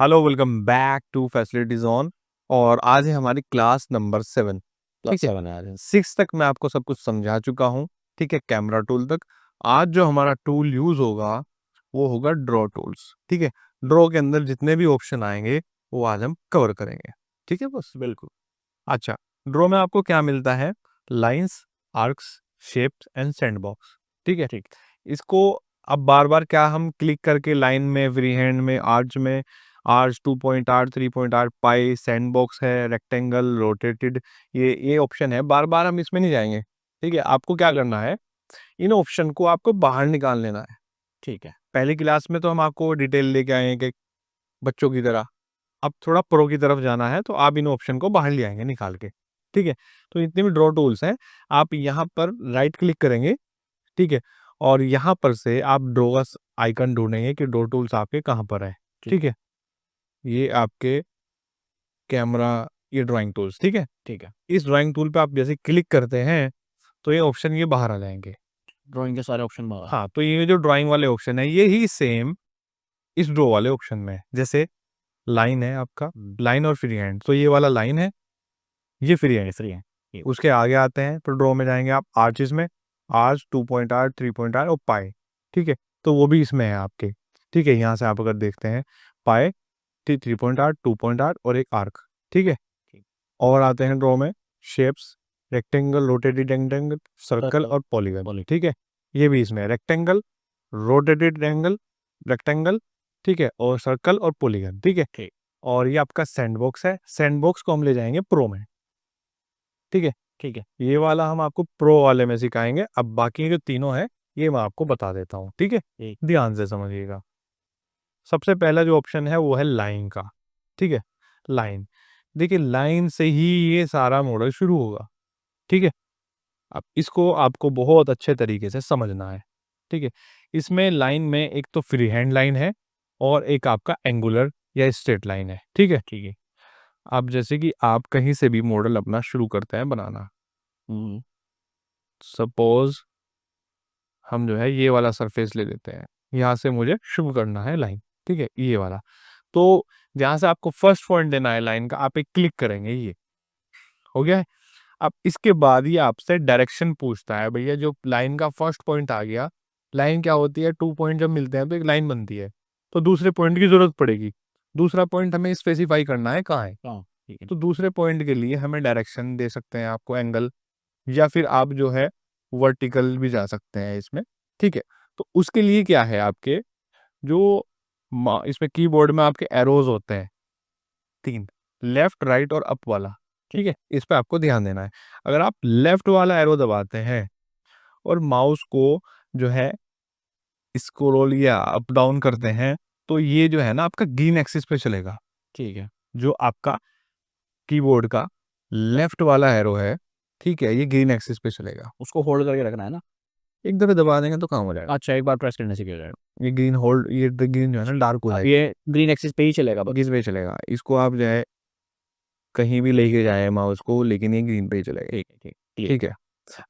Hello, welcome back to facilities on. और आज है हमारी क्लास नंबर 7। ठीक है, 7 है आज। 6 तक मैं आपको सब कुछ समझा चुका हूँ। ठीक है, कैमरा टूल तक। आज जो हमारा टूल यूज होगा वो होगा ड्रॉ टूल्स। ठीक है, ड्रॉ के अंदर जितने भी ऑप्शन आएंगे वो आज हम कवर करेंगे। ठीक है बस। बिल्कुल। अच्छा, ड्रॉ में आपको क्या मिलता है? Lines, arcs, shapes and sandbox. ठीक है, ठीक। इसको अब बार बार क्या हम क्लिक करके लाइन में, फ्री हैंड में, आर्च में, आर्च 2.8, 3.8, पाई, सैंडबॉक्स है, रेक्टेंगल, रोटेटेड, ये ऑप्शन है। बार बार हम इसमें नहीं जाएंगे। ठीक है, आपको क्या ठीक। करना है, इन ऑप्शन को आपको बाहर निकाल लेना है। ठीक है। पहली क्लास में तो हम आपको डिटेल लेके आए हैं कि बच्चों की तरह। अब थोड़ा प्रो की तरफ जाना है तो आप इन ऑप्शन को बाहर ले आएंगे निकाल के। ठीक है, तो इतने भी ड्रॉ टूल्स हैं, आप यहाँ पर राइट क्लिक करेंगे। ठीक है, और यहाँ पर से आप ड्रॉ का आइकन ढूंढेंगे कि ड्रॉ टूल्स आपके कहाँ पर है। ठीक ठीक है, ये आपके कैमरा, ये ड्राइंग टूल्स। ठीक है, ठीक है। इस ड्राइंग टूल पे आप जैसे क्लिक करते हैं तो ये ऑप्शन ये बाहर आ जाएंगे। ड्राइंग के सारे ऑप्शन बाहर। हाँ, तो ये जो ड्राइंग वाले ऑप्शन है ये ही सेम इस ड्रॉ वाले ऑप्शन में है। जैसे लाइन है आपका, लाइन और फ्री हैंड, तो ये वाला लाइन है, ये फ्री हैंड। फ्री है ये। उसके आगे आते हैं तो ड्रॉ में जाएंगे आप आर्चिस में, आर्च 2.8, 3.8 और पाए। ठीक है, तो वो भी इसमें है आपके। ठीक है, यहाँ से आप अगर देखते हैं पाए, 3.8, 2.8 और एक आर्क। ठीक है, ठीक। और आते हैं ड्रॉ में shapes, rectangle, rotated rectangle, circle circle. और पॉलीगन। पॉली। ठीक है, ये भी इसमें है, रेक्टेंगल, रोटेटेड एंगल, रेक्टेंगल, ठीक है, और सर्कल और पॉलीगन। ठीक है, ठीक। और ये आपका सैंडबॉक्स है। सैंडबॉक्स को हम ले जाएंगे प्रो में। ठीक है, ठीक है। ये वाला हम आपको प्रो वाले में सिखाएंगे। अब बाकी जो तीनों है ये मैं आपको बता देता हूँ। ठीक है, ठीक। ध्यान से समझिएगा। सबसे पहला जो ऑप्शन है वो है लाइन का। ठीक है, लाइन। देखिए, लाइन से ही ये सारा मॉडल शुरू होगा। ठीक है, अब इसको आपको बहुत अच्छे तरीके से समझना है। ठीक है, इसमें लाइन में एक तो फ्री हैंड लाइन है और एक आपका एंगुलर या स्ट्रेट लाइन है। ठीक है, ठीक है। अब जैसे कि आप कहीं से भी मॉडल अपना शुरू करते हैं बनाना। हम्म। सपोज हम जो है ये वाला सरफेस ले लेते हैं, यहाँ से मुझे शुरू करना है लाइन। ठीक है, ये वाला। तो जहाँ से आपको फर्स्ट पॉइंट देना है लाइन का, आप एक क्लिक करेंगे, ये हो गया है। अब इसके बाद ये आपसे डायरेक्शन पूछता है, भैया जो लाइन का फर्स्ट पॉइंट आ गया। लाइन क्या होती है, 2 पॉइंट जब मिलते हैं तो एक लाइन बनती है, तो दूसरे पॉइंट की जरूरत पड़ेगी। दूसरा पॉइंट हमें स्पेसिफाई करना है कहाँ है। हाँ। ठीक है। तो दूसरे पॉइंट के लिए हमें डायरेक्शन दे सकते हैं आपको एंगल, या फिर आप जो है वर्टिकल भी जा सकते हैं इसमें। ठीक है, तो उसके लिए क्या है आपके जो इसमें कीबोर्ड में आपके एरोज होते हैं 3, लेफ्ट, राइट और अप वाला। ठीक है, इस पे आपको ध्यान देना है। अगर आप लेफ्ट वाला एरो दबाते हैं और माउस को जो है स्क्रॉल या अप डाउन करते हैं, तो ये जो है ना आपका ग्रीन एक्सिस पे चलेगा। ठीक है। जो आपका कीबोर्ड का लेफ्ट वाला एरो है, ठीक है, ये ग्रीन एक्सिस पे चलेगा। उसको होल्ड करके रखना है ना। एक दफे दबा देंगे तो काम हो जाएगा। अच्छा, एक बार प्रेस करने से क्या हो जाएगा? ये ग्रीन होल्ड, ये ग्रीन जो है ना डार्क हो अब जाएगा, ये ग्रीन एक्सिस पे ही चलेगा बस। किस पे चलेगा। इसको आप जो है कहीं भी लेके जाए माउस को, लेकिन ये ग्रीन पे ही चलेगा। ठीक है। ठीक। क्लियर। ठीक है,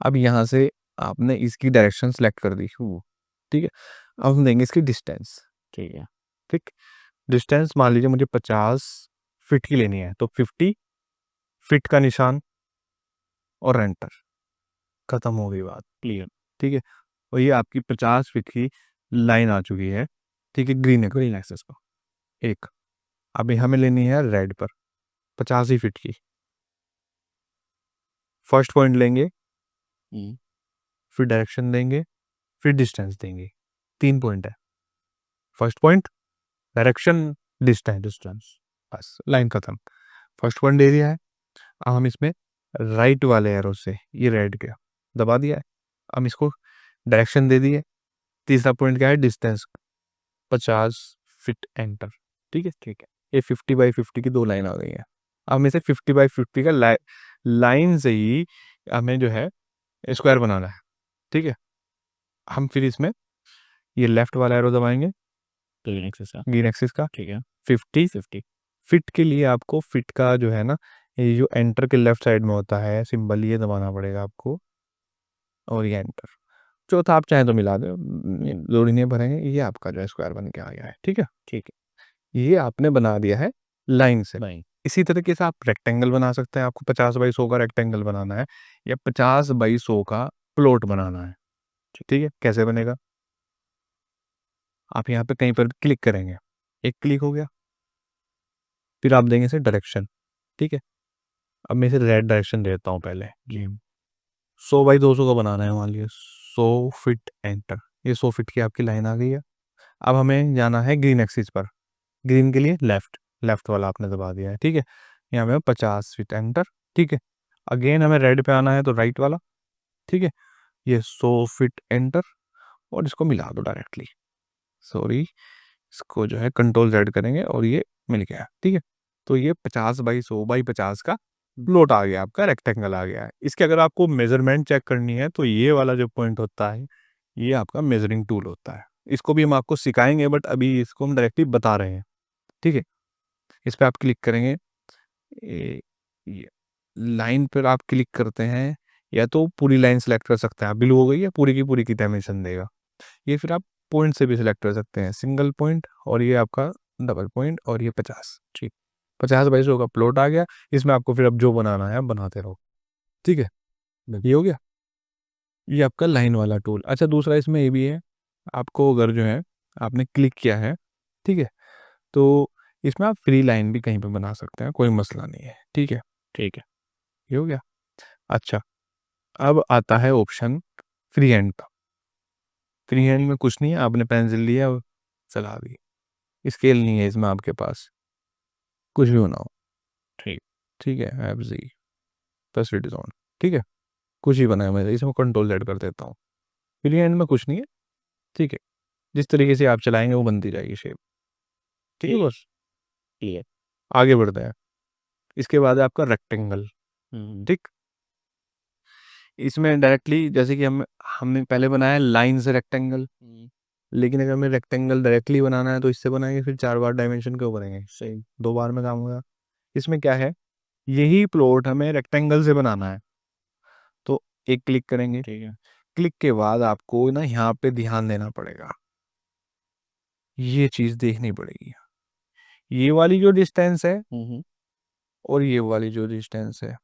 अब यहाँ से आपने इसकी डायरेक्शन सेलेक्ट कर दी। ठीक है, अब हम देंगे इसकी डिस्टेंस। ठीक है। ठीक, डिस्टेंस मान लीजिए मुझे 50 फीट की लेनी है, तो 50 फीट का निशान और एंटर, खत्म हो गई बात। क्लियर। ठीक है, और ये आपकी 50 फीट की लाइन आ चुकी है। ठीक है, ग्रीन एक्सेस को एक। अभी हमें लेनी है रेड पर 85 फीट की। फर्स्ट पॉइंट लेंगे, हम्म। फिर डायरेक्शन देंगे, फिर डिस्टेंस देंगे। 3 पॉइंट है, first point, direction, distance. Distance. बस लाइन खत्म। फर्स्ट पॉइंट दे दिया है। अब हम इसमें राइट वाले एरो से ये रेड के दबा दिया है, हम इसको डायरेक्शन दे दिए। तीसरा पॉइंट क्या है, डिस्टेंस, 50 फीट, एंटर। ठीक है, ठीक है। ये 50 बाई 50 की 2 लाइन आ गई है। अब हमें से 50 बाई 50 का लाइन से ही हमें जो है स्क्वायर बनाना है। ठीक है, हम फिर इसमें ये लेफ्ट वाला एरो दबाएंगे, ग्रीन एक्सिस का। ग्रीन एक्सिस का। ठीक है। 50 50। फिट के लिए आपको फिट का जो है ना, ये जो एंटर के लेफ्ट साइड में होता है सिंबल, ये दबाना पड़ेगा आपको, और ये एंटर। चौथा आप चाहें तो मिला दो, जरूरी नहीं भरेंगे। ये आपका जो है स्क्वायर बन के आ गया है। ठीक है, ठीक है। ये आपने बना दिया है लाइन से। लाइन। इसी तरीके से आप रेक्टेंगल बना सकते हैं। आपको 50 बाई 100 का रेक्टेंगल बनाना है या 50 बाई 100 का प्लॉट बनाना है। ठीक है, कैसे बनेगा? आप यहाँ पे कहीं पर क्लिक करेंगे, एक क्लिक हो गया, फिर आप देंगे इसे डायरेक्शन। ठीक है, अब मैं इसे रेड डायरेक्शन देता हूँ पहले। 100 बाई 200 का बनाना है, मान लीजिए 100 फीट, एंटर। ये 100 फीट की आपकी लाइन आ गई है। अब हमें जाना है ग्रीन एक्सिस पर। ग्रीन के लिए लेफ्ट, लेफ्ट वाला आपने दबा दिया है। ठीक है, यहाँ पे 50 फीट, एंटर। ठीक है, अगेन हमें रेड पे आना है तो राइट वाला। ठीक है, ये 100 फीट, एंटर, और इसको मिला दो डायरेक्टली। सॉरी, इसको जो है कंट्रोल जेड करेंगे और ये मिल गया। ठीक है, तो ये 50 बाई 100 बाई 50 का प्लॉट आ गया, आपका रेक्टेंगल आ गया है। इसके अगर आपको मेजरमेंट चेक करनी है तो ये वाला जो पॉइंट होता है, ये आपका मेजरिंग टूल होता है। इसको भी हम आपको सिखाएंगे, बट अभी इसको हम डायरेक्टली बता रहे हैं। ठीक है, इस पर आप क्लिक करेंगे, ये लाइन पर आप क्लिक करते हैं, या तो पूरी लाइन सेलेक्ट कर सकते हैं आप, ब्लू हो गई है, पूरी की डायमेंशन देगा। ये फिर आप पॉइंट से भी सिलेक्ट कर सकते हैं, सिंगल पॉइंट, और ये आपका डबल पॉइंट, और ये 50। ठीक, 50 बाई 100 का प्लॉट आ गया। इसमें आपको फिर अब जो बनाना है आप बनाते रहो। ठीक है, ये हो गया, ये आपका लाइन वाला टूल। अच्छा, दूसरा इसमें ये भी है, आपको अगर जो है आपने क्लिक किया है, ठीक है, तो इसमें आप फ्री लाइन भी कहीं पे बना सकते हैं, कोई मसला नहीं है। ठीक है, ठीक है। ये हो गया। अच्छा, अब आता है ऑप्शन फ्री हैंड का। फ्री हैंड में कुछ नहीं है, आपने पेंसिल लिया और चला दी। स्केल नहीं है इसमें आपके पास, कुछ भी बनाओ। ठीक। ठीक है, F G plus it is on. ठीक है, कुछ ही बनाया मैं, इसमें कंट्रोल जेड कर देता हूँ। फ्री हैंड में कुछ नहीं है। ठीक है, जिस तरीके से आप चलाएंगे वो बनती जाएगी शेप। ठीक है बस, क्लियर। आगे बढ़ते हैं। इसके बाद है आपका रेक्टेंगल। ठीक, इसमें डायरेक्टली जैसे कि हमने पहले बनाया लाइन से रेक्टेंगल, लेकिन अगर हमें रेक्टेंगल डायरेक्टली बनाना है तो इससे बनाएंगे, फिर 4 बार डायमेंशन क्यों करेंगे, सही 2 बार में काम होगा। इसमें क्या है, यही प्लॉट हमें रेक्टेंगल से बनाना है, तो एक क्लिक करेंगे। ठीक है। क्लिक के बाद आपको ना यहाँ पे ध्यान देना पड़ेगा, ये चीज देखनी पड़ेगी। ये वाली जो डिस्टेंस है और ये वाली जो डिस्टेंस है,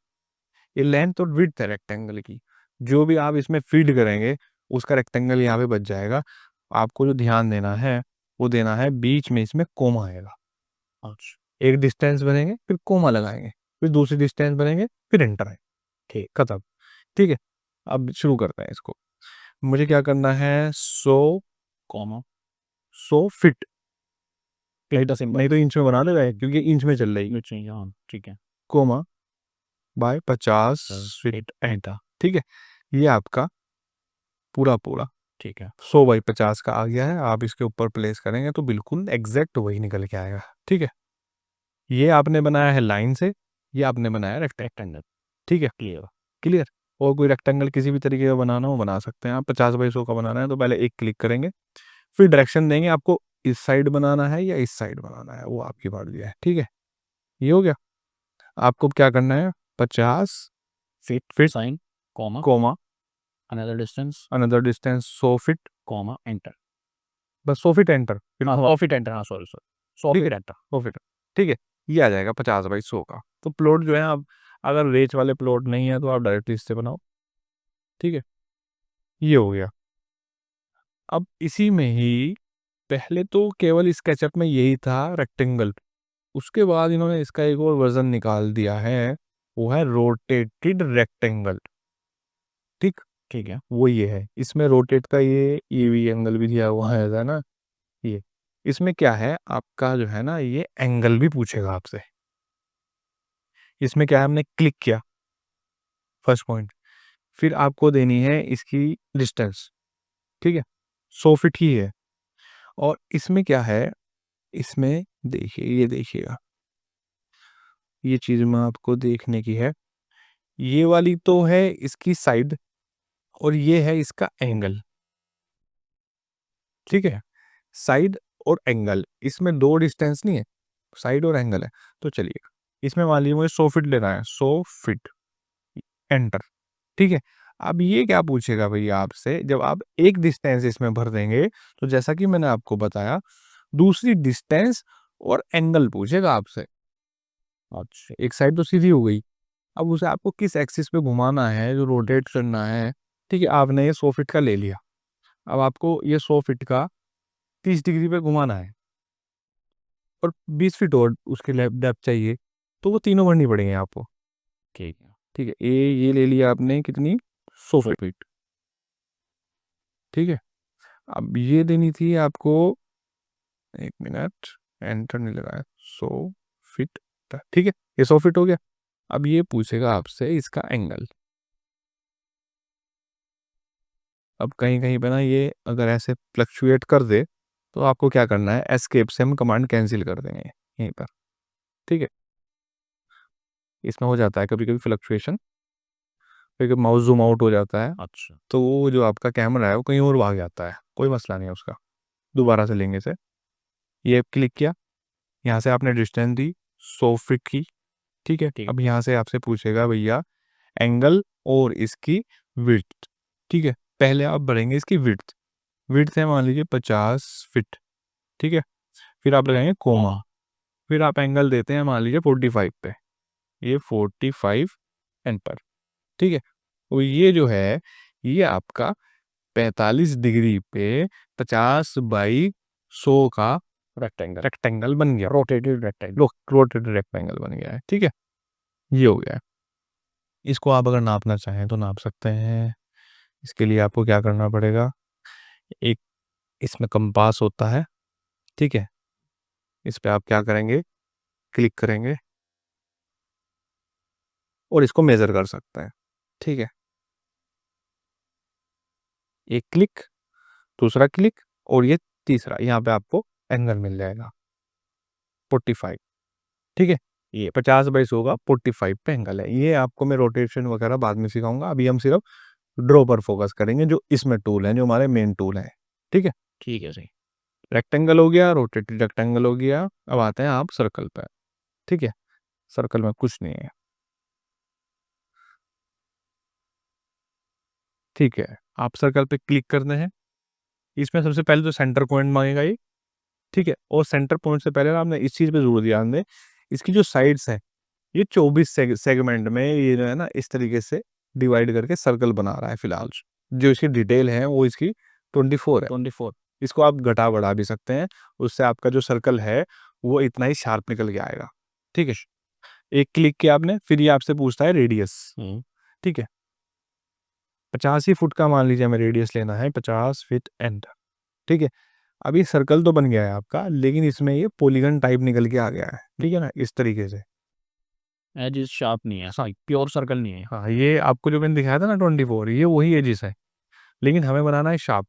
ये लेंथ और विड्थ है रेक्टेंगल की। जो भी आप इसमें फीड करेंगे उसका रेक्टेंगल यहाँ पे बच जाएगा। आपको जो ध्यान देना है वो देना है, बीच में इसमें कोमा आएगा। अच्छा। एक डिस्टेंस बनेंगे, फिर कोमा लगाएंगे, फिर दूसरी डिस्टेंस बनेंगे, फिर एंटर आएंगे। ठीक, खत्म। ठीक है, अब शुरू करते हैं इसको। मुझे क्या करना है, 100, 100 फीट, क्लिक द सिंबल। नहीं तो इंच में बना देगा ये, क्योंकि इंच में चल रही है। चाहिए, हाँ ठीक है। Comma by 50 feet, feet enter. ठीक है, ये आपका पूरा पूरा ठीक है। 100 बाई 50 का आ गया है। आप इसके ऊपर प्लेस करेंगे तो बिल्कुल एग्जैक्ट वही निकल के आएगा। ठीक है, ये आपने बनाया है लाइन से, ये आपने बनाया रेक्टेंगल। ठीक है, क्लियर। क्लियर। और कोई रेक्टेंगल किसी भी तरीके का बनाना हो बना सकते हैं आप। 50 बाई 100 का बनाना है तो पहले एक क्लिक करेंगे, फिर डायरेक्शन देंगे आपको, इस साइड बनाना है या इस साइड बनाना है, वो आपकी मर्जी है। ठीक है, ये हो गया। आपको क्या करना है, 50 feet feet, sign, comma, comma, another distance, another distance 100 feet, comma, enter. बस 100 फीट, एंटर। फिर हाँ 100 फीट एंटर, हाँ सॉरी सॉरी, 100 ठीक है, फीट एंटर। 100 फीट। ठीक है, ये आ जाएगा 50 बाई 100 का। तो प्लॉट जो है आप, अगर रेच वाले प्लॉट नहीं है तो आप डायरेक्टली इससे बनाओ। ठीक है, ये हो गया। अब इसी में ही, पहले तो केवल स्केचअप में यही था रेक्टेंगल, उसके बाद इन्होंने इसका एक और वर्जन निकाल दिया है, वो है रोटेटेड रेक्टेंगल। ठीक, ठीक है। वो ये है, इसमें रोटेट का ये भी एंगल भी दिया हुआ है ना। ये इसमें क्या है आपका जो है ना, ये एंगल भी पूछेगा आपसे। इसमें क्या है, हमने क्लिक किया फर्स्ट पॉइंट, फिर आपको देनी है इसकी डिस्टेंस। ठीक है, 100 फीट ही है। और इसमें क्या है, इसमें देखिए, ये देखिएगा, ये चीज में आपको देखने की है। ये वाली तो है इसकी साइड, और ये है इसका एंगल। ठीक है, साइड और एंगल, इसमें दो डिस्टेंस नहीं है, साइड और एंगल है। तो चलिए, इसमें मान लीजिए मुझे 100 फीट लेना है, 100 फीट, एंटर। ठीक है, अब ये क्या पूछेगा भैया आपसे, जब आप एक डिस्टेंस इसमें भर देंगे तो जैसा कि मैंने आपको बताया, दूसरी डिस्टेंस और एंगल पूछेगा आपसे। अच्छा, एक साइड तो सीधी हो गई, अब उसे आपको किस एक्सिस पे घुमाना है, जो रोटेट करना है, ठीक है। आपने ये 100 फीट का ले लिया, अब आपको ये 100 फीट का 30 डिग्री पे घुमाना है और 20 फीट और उसके डेप्थ चाहिए, तो वो तीनों भरनी पड़ेंगे आपको, ठीक है। ठीक है। ये ले लिया आपने कितनी, 100 फीट, ठीक है। अब ये देनी थी आपको, एक मिनट, एंटर नहीं लगाया, 100 फीट, ठीक है। ये 100 फीट हो गया। अब ये पूछेगा आपसे इसका एंगल। अब कहीं कहीं पे ना ये अगर ऐसे फ्लक्चुएट कर दे, तो आपको क्या करना है, एस्केप से हम कमांड कैंसिल कर देंगे यहीं पर, ठीक है। इसमें हो जाता है कभी कभी फ्लक्चुएशन, कभी कभी माउस जूम आउट हो जाता है, अच्छा, तो वो जो आपका कैमरा है वो कहीं और भाग जाता है, कोई मसला नहीं है उसका। दोबारा से लेंगे इसे, ये क्लिक किया, यहाँ से आपने डिस्टेंस दी 100 फीट की, ठीक है। ठीक है। अब यहाँ से आपसे पूछेगा भैया एंगल और इसकी विड्थ, ठीक है। पहले आप भरेंगे इसकी विड्थ, विड्थ है मान लीजिए 50 फीट, ठीक है। फिर आप लगाएंगे कोमा, फिर आप एंगल देते हैं मान लीजिए 45 पे, ये 45 एंटर, ठीक है। तो ये जो है, ये आपका 45 डिग्री पे 50/100 का रेक्टेंगल, रेक्टेंगल बन गया, रोटेटेड रेक्टेंगल। रोटेटेड रेक्टेंगल बन गया है, ठीक है। ये हो गया है। इसको आप अगर नापना चाहें तो नाप सकते हैं। इसके लिए आपको क्या करना पड़ेगा, एक इसमें कंपास होता है, ठीक है। इस पे आप क्या करेंगे, क्लिक करेंगे और इसको मेजर कर सकते हैं, ठीक है। एक क्लिक, दूसरा क्लिक, और ये तीसरा, यहाँ पे आपको एंगल मिल जाएगा 45, ठीक है। ये 50/100 का 45 पे एंगल है। ये आपको मैं रोटेशन वगैरह बाद में सिखाऊंगा, अभी हम सिर्फ ड्रॉ पर फोकस करेंगे, जो इसमें टूल है, जो हमारे मेन टूल है, ठीक है। ठीक है सही। रेक्टेंगल हो गया, रोटेटेड रेक्टेंगल हो गया। अब आते हैं आप सर्कल पे, ठीक है। सर्कल में कुछ नहीं है, ठीक है। आप सर्कल पे क्लिक करते हैं, इसमें सबसे पहले तो सेंटर पॉइंट मांगेगा ये, ठीक है। और सेंटर पॉइंट से पहले ना आपने इस चीज़ पे जरूर ध्यान दें, इसकी जो साइड्स है, ये 24 सेगमेंट में ये जो है ना इस तरीके से डिवाइड करके सर्कल बना रहा है फिलहाल। जो इसकी डिटेल है वो इसकी 24 है। 24। इसको आप घटा बढ़ा भी सकते हैं, उससे आपका जो सर्कल है वो इतना ही शार्प निकल के आएगा, ठीक है। एक क्लिक किया आपने, फिर ये आपसे पूछता है रेडियस, ठीक है। 85 फुट का मान लीजिए हमें रेडियस लेना है, 50 फीट एंटर, ठीक है। अभी सर्कल तो बन गया है आपका, लेकिन इसमें ये पॉलीगन टाइप निकल के आ गया है, ठीक है ना, इस तरीके से। एज शार्प नहीं है, सही प्योर सर्कल नहीं है। हाँ, ये आपको जो मैंने दिखाया था ना 24, ये वही एजिस है, लेकिन हमें बनाना है शार्प।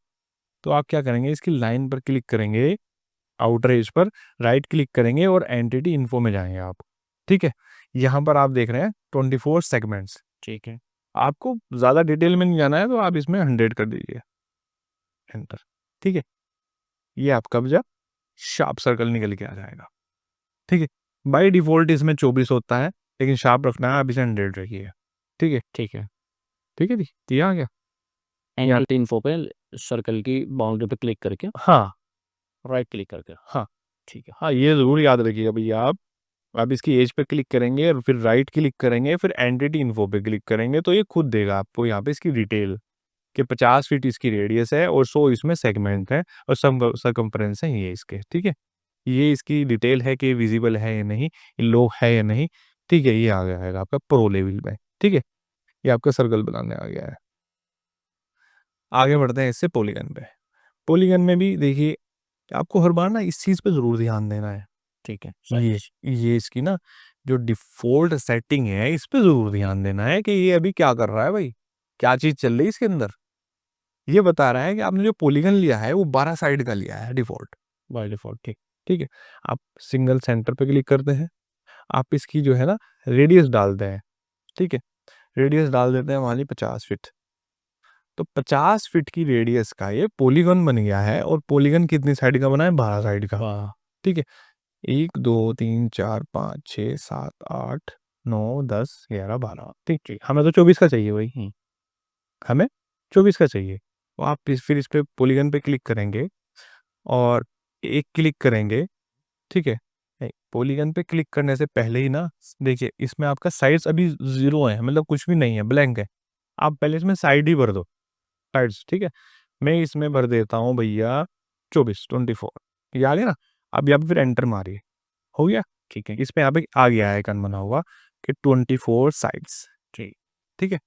तो आप क्या करेंगे, इसकी लाइन पर क्लिक करेंगे, आउटर एज पर राइट क्लिक करेंगे और एंटिटी इन्फो में जाएंगे आप, ठीक है। यहाँ पर आप देख रहे हैं 24 सेगमेंट्स। ठीक है। आपको ज़्यादा डिटेल में नहीं जाना है, तो आप इसमें 100 कर दीजिए, एंटर, ठीक है। ये आपका बजा शार्प सर्कल निकल के आ जाएगा, ठीक है। बाई डिफ़ॉल्ट इसमें 24 होता है, लेकिन शार्प रखना है, आप इसे 100 रखिए, ठीक है। ठीक है। ठीक है जी, तो ये आ गया। एंगल इन्फो पे सर्कल की बाउंड्री पे क्लिक करके हाँ, राइट क्लिक करके। हाँ, ठीक है। हाँ, ये ज़रूर याद रखिएगा भैया आप इसकी एज पे क्लिक करेंगे और फिर राइट क्लिक करेंगे, फिर एंटिटी इन्फो पे क्लिक करेंगे, तो ये खुद देगा आपको यहाँ पे इसकी डिटेल, कि 50 फीट इसकी रेडियस है और 100 इसमें सेगमेंट है और सरकमफ्रेंस है ये इसके, ठीक है। ये इसकी डिटेल है कि विजिबल है या नहीं, लो है या नहीं, ठीक है। ये आ गया है आपका प्रो लेवल में, ठीक है। ये आपका सर्कल बनाने आ गया है। आगे बढ़ते हैं इससे पॉलीगन पे। पॉलीगन में भी देखिए, आपको हर बार ना इस चीज़ पे ज़रूर ध्यान देना है। ठीक है। ये इसकी ना जो डिफ़ॉल्ट सेटिंग है, इस पे ज़रूर ध्यान देना है कि ये अभी क्या कर रहा है भाई? क्या चीज़ चल रही है इसके अंदर? ये बता रहा है कि आपने जो पॉलीगन लिया है, वो 12 साइड का लिया है डिफ़ॉल्ट, बाय डिफ़ॉल्ट, ठीक है। आप सिंगल सेंटर पे क्लिक करते हैं, आप इसकी जो है ना रेडियस डालते हैं, ठीक है। रेडियस डाल देते हैं मान लीजिए 50 फीट। तो 50 फीट की रेडियस का ये पॉलीगन बन गया है, और पॉलीगन कितनी साइड का बना है? 12 साइड का, वाह। ठीक है। 1 2 3 4 5 6 7 8 9 10 11 12, ठीक ठीक। हमें तो 24 का चाहिए भाई, हमें 24 का चाहिए। तो आप फिर इस पे पॉलीगन पे क्लिक करेंगे और एक क्लिक करेंगे, ठीक है। पॉलीगन पे क्लिक करने से पहले ही ना देखिए इसमें आपका साइड्स अभी 0 है, मतलब कुछ भी नहीं है, ब्लैंक है। आप पहले इसमें साइड ही भर दो, साइड्स, ठीक है? मैं इसमें भर देता हूँ भैया 24 ये आ गया ना? अब यहाँ पे फिर एंटर मारिए, हो गया? ठीक है, इसमें यहाँ पे आ गया है आइकन बना हुआ कि 24 साइड्स, ठीक है?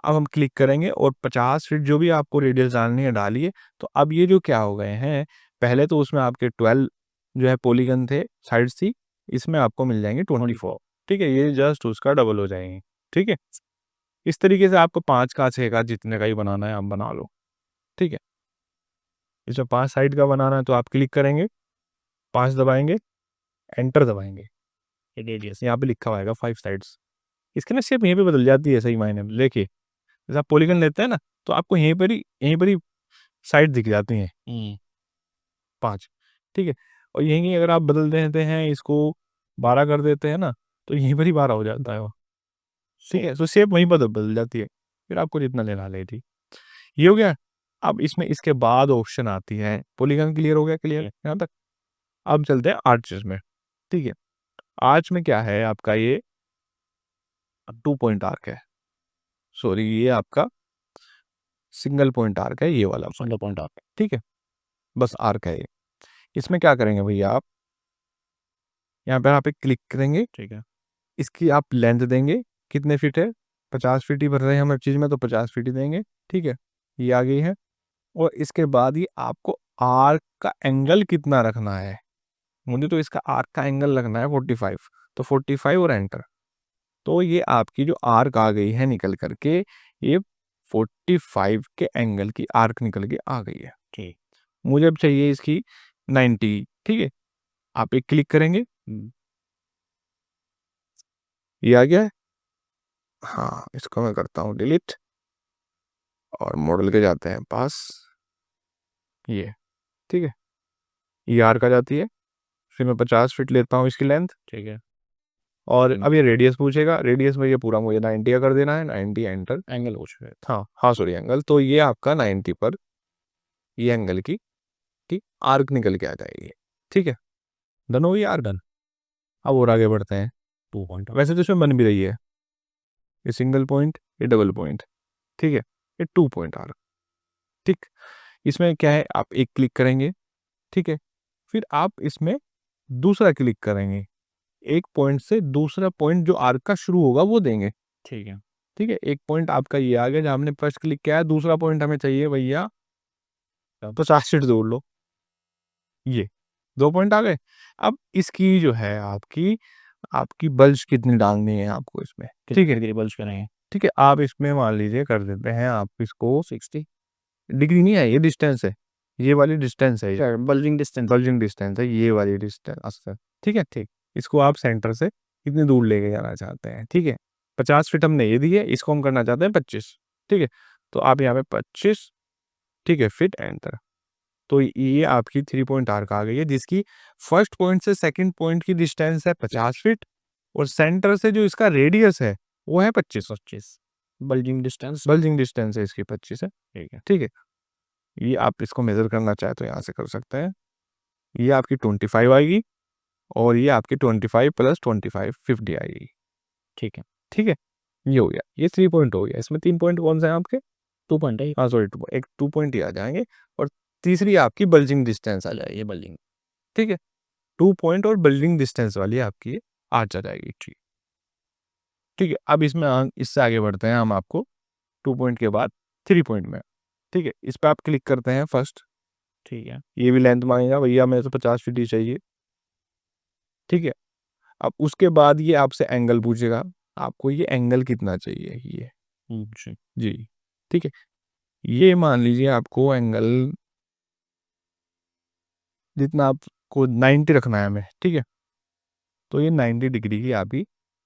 अब हम क्लिक करेंगे और 50 फीट जो भी आपको रेडियस डालनी है डालिए। तो अब ये जो क्या हो गए हैं, पहले तो उसमें आपके 12 जो है पॉलीगन थे, साइड्स थी, इसमें आपको मिल जाएंगे 24, ठीक है? ये जस्ट उसका डबल हो जाएंगे, ठीक है? इस तरीके से आपको 5 का 6 का जितने का ही बनाना है आप बना लो, ठीक है? इसमें 5 साइड का बनाना है तो आप क्लिक करेंगे, 5 दबाएंगे, एंटर दबाएंगे, रेडियस यहाँ पे लिखा हुआ आएगा 5 साइड्स। इसके ना शेप यहीं पे बदल जाती है सही मायने में, देखिए जैसे आप पॉलीगन लेते हैं ना तो आपको यहीं पर ही साइड दिख जाती हैं 5, ठीक है? और यहीं अगर आप बदल देते हैं इसको 12 कर देते हैं ना तो यहीं पर ही 12 हो जाता है वो, ठीक है? तो शेप वहीं पर बदल जाती है, फिर आपको जितना लेना ले, ठीक। ये हो गया। अब इसमें इसके बाद ऑप्शन आती है, पॉलीगन क्लियर हो गया, क्लियर यहाँ तक? अब चलते हैं आर्चेस में, ठीक है? आर्च में क्या है आपका, ये 2 पॉइंट आर्क है, सॉरी ये आपका सिंगल पॉइंट आर्क है, ये वाला सिंगल पॉइंट आर्क, ठीक है? बस आर्क है ये। इसमें क्या करेंगे भैया, आप यहाँ पर आप एक क्लिक करेंगे, ठीक है? इसकी आप लेंथ देंगे, कितने फीट है? 50 फीट ही भर रहे हैं हम हर चीज़ में, तो 50 फीट ही देंगे, ठीक है? ये आ गई है। और इसके बाद ही आपको आर्क का एंगल कितना रखना है, मुझे तो इसका आर्क का एंगल रखना है 45, तो 45 और एंटर। तो ये आपकी जो आर्क आ गई है निकल करके, ये 45 के एंगल की आर्क निकल के आ गई है, ठीक। मुझे अब चाहिए इसकी 90, ठीक है? आप एक क्लिक करेंगे, ये आ गया है। हाँ, इसको मैं करता हूँ डिलीट और मॉडल के जाते हैं पास, ये, ठीक है? ये आर्क आ जाती है, फिर मैं 50 फीट लेता हूँ इसकी लेंथ, ठीक है? और अब ये रेडियस पूछेगा, रेडियस में ये पूरा मुझे 90 का कर देना है, 90 एंटर, एंगल पूछ रहे थे, हाँ हाँ सॉरी एंगल, तो ये आपका 90 पर ये एंगल की आर्क निकल के आ जाएगी, ठीक है? डन हो गई आर्क, डन। अब और आगे बढ़ते हैं, 2 पॉइंट, वैसे तो इसमें बन भी रही है, ये सिंगल पॉइंट, ये डबल पॉइंट, ठीक है? ये 2 पॉइंट आर्क, ठीक। इसमें क्या है, आप एक क्लिक करेंगे, ठीक है? फिर आप इसमें दूसरा क्लिक करेंगे, एक पॉइंट से दूसरा पॉइंट जो आर्क का शुरू होगा वो देंगे, ठीक है? ठीक है, एक पॉइंट आपका ये आ गया जहाँ हमने फर्स्ट क्लिक किया है, दूसरा पॉइंट हमें चाहिए भैया 50 फीट दूर लो, ये 2 पॉइंट आ गए। अब इसकी जो है आपकी बल्ज कितनी डालनी है आपको इसमें, ठीक है? बल्ज करेंगे, ठीक है? आप इसमें मान लीजिए कर देते हैं आप इसको 60 डिग्री, नहीं है ये डिस्टेंस है, ये वाली डिस्टेंस है, ये बल्जिंग डिस्टेंस है, ये वाली डिस्टेंस अच्छा, ठीक है? ठीक। इसको आप सेंटर से कितनी दूर लेके जाना चाहते हैं, ठीक है? 50 फीट हमने ये दी है, इसको हम करना चाहते हैं 25, ठीक है? तो आप यहाँ पे 25, ठीक है, फीट एंटर। तो ये आपकी 3 पॉइंट आर्क आ गई है, जिसकी फर्स्ट पॉइंट से सेकंड पॉइंट की डिस्टेंस है 50 फीट और सेंटर से जो इसका रेडियस है वो है 25, बल्जिंग डिस्टेंस है इसकी 25 है, ठीक है? ठीक है, ये आप इसको मेजर करना चाहे तो यहाँ से कर सकते हैं। ये आपकी 25 आएगी और ये आपकी 25 प्लस 25 50 आएगी, ठीक है? ठीक है, ये हो गया, ये 3 पॉइंट हो गया। इसमें 3 पॉइंट कौन से हैं आपके? 2 पॉइंट है, हाँ सॉरी, एक 2 पॉइंट ही आ जाएंगे और तीसरी आपकी बल्जिंग डिस्टेंस आ जाएगी, बल्जिंग, ठीक है? 2 पॉइंट और बल्जिंग डिस्टेंस वाली आपकी आर्च आ जाएगी, ठीक। ठीक है, अब इसमें इससे आगे बढ़ते हैं हम, आपको 2 पॉइंट के बाद 3 पॉइंट में, ठीक है? इस पे आप क्लिक करते हैं फर्स्ट, ठीक है? ये भी लेंथ मांगेगा, भैया मेरे तो 50 फीट ही चाहिए, ठीक है? अब उसके बाद ये आपसे एंगल पूछेगा, आपको ये एंगल कितना चाहिए ये, जी, ठीक है? ये मान लीजिए आपको एंगल जितना आपको 90 रखना है हमें, ठीक है? तो ये 90 डिग्री की आपकी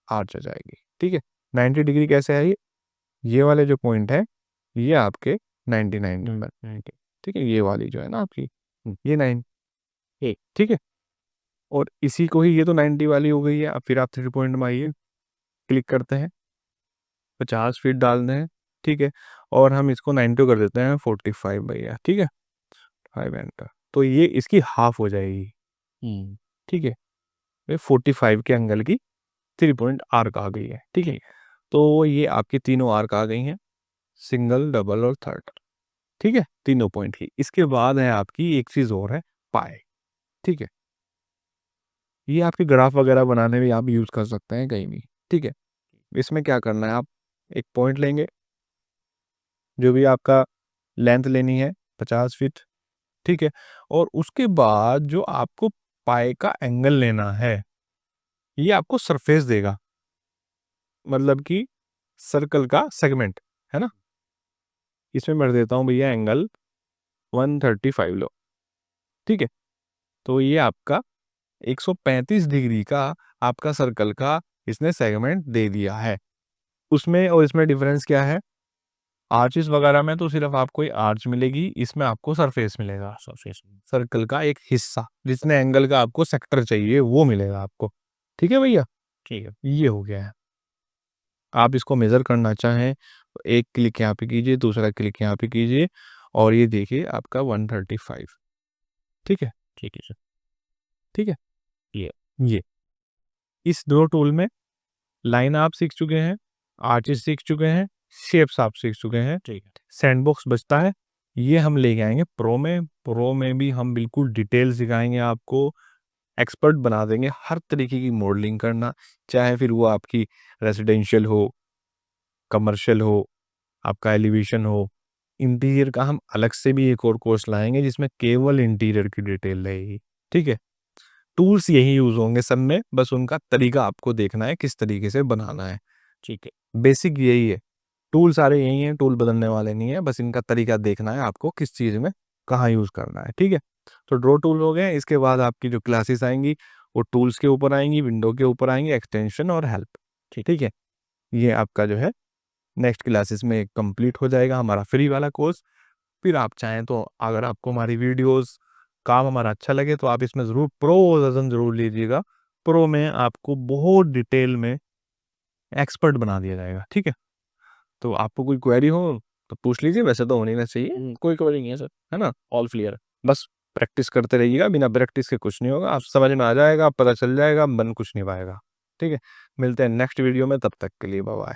आर्च आ जाएगी, ठीक है? 90 डिग्री कैसे है ये वाले जो पॉइंट है ये आपके 99 नंबर, ठीक है? ये वाली जो है ना आपकी, ये 9 ठीक है? और इसी को ही, ये तो 90 वाली हो गई है। अब फिर आप 3 पॉइंट में आइए, क्लिक करते हैं, 50 फीट डालते हैं, ठीक है? और हम इसको 90 कर देते हैं 45 भैया, ठीक है? 5 एंटर, तो ये इसकी हाफ हो जाएगी, ठीक है? ये 45 के एंगल की 3 पॉइंट आर्क आ गई है, ठीक है? तो ये आपकी तीनों आर्क आ गई हैं, सिंगल, डबल और थर्ड, ठीक है? तीनों पॉइंट की। इसके बाद है आपकी एक चीज़ और है, पाई, ठीक है? ये आपके ग्राफ वगैरह बनाने में आप यूज़ कर सकते हैं कहीं भी, ठीक है? इसमें क्या करना है, आप एक पॉइंट लेंगे, जो भी आपका लेंथ लेनी है 50 फीट, ठीक है? और उसके बाद जो आपको पाई का एंगल लेना है, ये आपको सरफेस देगा, मतलब कि सर्कल का सेगमेंट, है ना? इसमें मैं देता हूँ भैया एंगल 135 लो, ठीक है? तो ये आपका 135 डिग्री का आपका सर्कल का इसने सेगमेंट दे दिया है। उसमें और इसमें डिफरेंस क्या है? आर्चेस वगैरह में तो सिर्फ आपको ये आर्च मिलेगी, इसमें आपको सरफेस मिलेगा। सरफेस सर्कल का एक हिस्सा, जितने एंगल का आपको सेक्टर चाहिए वो मिलेगा आपको। ठीक है भैया? ठीक है। ये हो गया है। आप इसको मेज़र करना चाहें, तो एक क्लिक यहाँ पे कीजिए, दूसरा क्लिक यहाँ पे कीजिए और ये देखिए आपका 135, ठीक है? ठीक है सर। ठीक है? ये ये। इस 2 टूल में लाइन आप सीख चुके हैं, आर्चेस सीख चुके हैं, शेप्स आप सीख चुके हैं, ठीक है। सैंडबॉक्स बचता है, ये हम लेके आएँगे प्रो में। प्रो में भी हम बिल्कुल डिटेल सिखाएँगे आपको, एक्सपर्ट बना देंगे हर तरीके की मॉडलिंग करना, चाहे फिर वो आपकी रेज़िडेंशियल हो, कमर्शियल हो, आपका एलिवेशन हो, इंटीरियर का हम अलग से भी एक और कोर्स लाएँगे जिसमें केवल इंटीरियर की डिटेल रहेगी, ठीक है? टूल्स यही यूज़ होंगे सब में, बस उनका तरीका आपको देखना है किस तरीके से बनाना है, ठीक है। बेसिक यही है। टूल सारे यही हैं, टूल बदलने वाले नहीं है, बस इनका तरीका देखना है आपको किस चीज़ में, कहाँ यूज़ करना है, ठीक है? तो ड्रॉ टूल हो गए, इसके बाद आपकी जो क्लासेस आएँगी, वो टूल्स के ऊपर आएँगी, विंडो के ऊपर आएँगी, एक्सटेंशन और हेल्प, ठीक है? ये आपका जो है नेक्स्ट क्लासेस में कंप्लीट हो जाएगा हमारा फ्री वाला कोर्स। फिर आप चाहें तो अगर आपको हमारी वीडियोज़, काम हमारा अच्छा लगे तो आप इसमें ज़रूर प्रो वर्ज़न ज़रूर लीजिएगा। प्रो में आपको बहुत डिटेल में एक्सपर्ट बना दिया जाएगा, ठीक है? तो आपको कोई क्वेरी हो तो पूछ लीजिए, वैसे तो होनी ना चाहिए, कोई क्वेरी नहीं है सर, है ना? ऑल क्लियर है। बस प्रैक्टिस करते रहिएगा, बिना प्रैक्टिस के कुछ नहीं होगा, आप समझ में आ जाएगा, पता चल जाएगा, बन कुछ नहीं पाएगा, ठीक है? मिलते हैं नेक्स्ट वीडियो में, तब तक के लिए बाय-बाय।